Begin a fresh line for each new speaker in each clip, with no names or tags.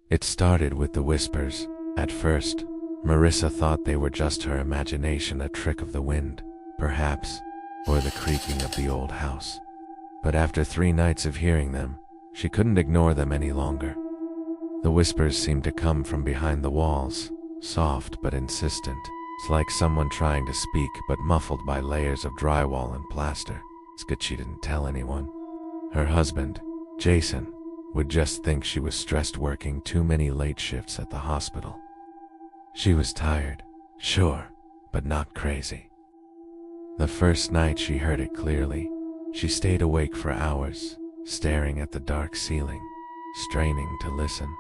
It started with the whispers. At first, Marissa thought they were just her imagination, a trick of the wind, perhaps, or the creaking of the old house. But after 3 nights of hearing them, she couldn't ignore them any longer. The whispers seemed to come from behind the walls, soft but insistent. It's like someone trying to speak but muffled by layers of drywall and plaster. It's good she didn't tell anyone. Her husband, Jason, would just think she was stressed working too many late shifts at the hospital. She was tired, sure, but not crazy. The first night she heard it clearly. She stayed awake for hours, staring at the dark ceiling, straining to listen.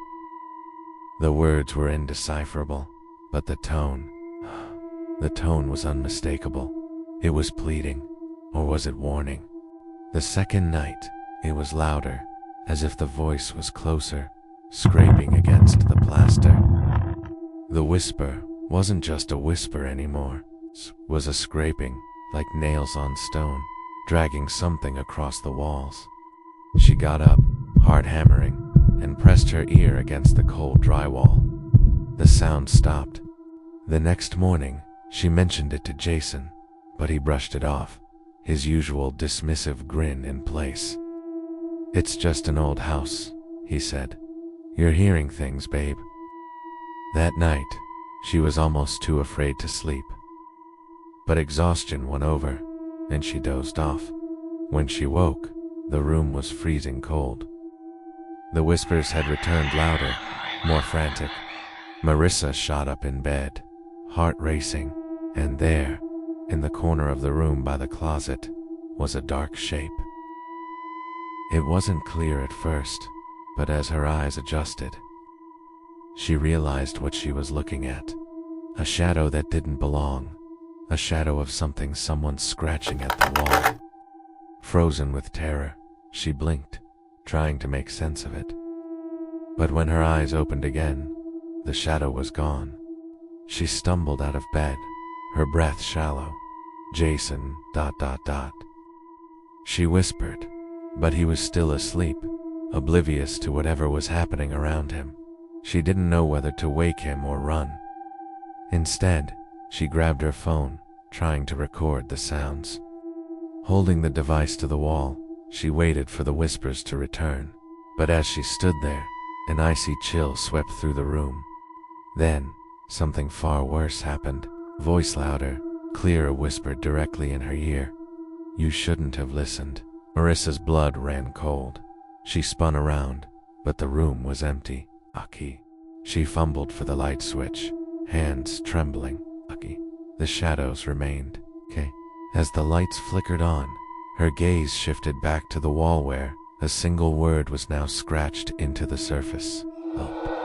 The words were indecipherable, but the tone was unmistakable. It was pleading, or was it warning? The second night, it was louder, as if the voice was closer, scraping against the plaster. The whisper wasn't just a whisper anymore. It was a scraping, like nails on stone, dragging something across the walls. She got up, heart hammering, and pressed her ear against the cold drywall. The sound stopped. The next morning, she mentioned it to Jason, but he brushed it off, his usual dismissive grin in place. "It's just an old house," he said. "You're hearing things, babe." That night, she was almost too afraid to sleep. But exhaustion won over, and she dozed off. When she woke, the room was freezing cold. The whispers had returned louder, more frantic. Marissa shot up in bed, heart racing, and there, in the corner of the room by the closet, was a dark shape. It wasn't clear at first, but as her eyes adjusted, she realized what she was looking at. A shadow that didn't belong. A shadow of someone scratching at the wall. Frozen with terror, she blinked, trying to make sense of it. But when her eyes opened again, the shadow was gone. She stumbled out of bed, her breath shallow. "Jason, .. She whispered, but he was still asleep, oblivious to whatever was happening around him. She didn't know whether to wake him or run. Instead, she grabbed her phone, trying to record the sounds. Holding the device to the wall, she waited for the whispers to return. But as she stood there, an icy chill swept through the room. Then, something far worse happened. Voice louder, clearer whispered directly in her ear. "You shouldn't have listened." Marissa's blood ran cold. She spun around, but the room was empty. Aki. She fumbled for the light switch, hands trembling. Aki. The shadows remained. Okay. As the lights flickered on, her gaze shifted back to the wall where a single word was now scratched into the surface. "Help."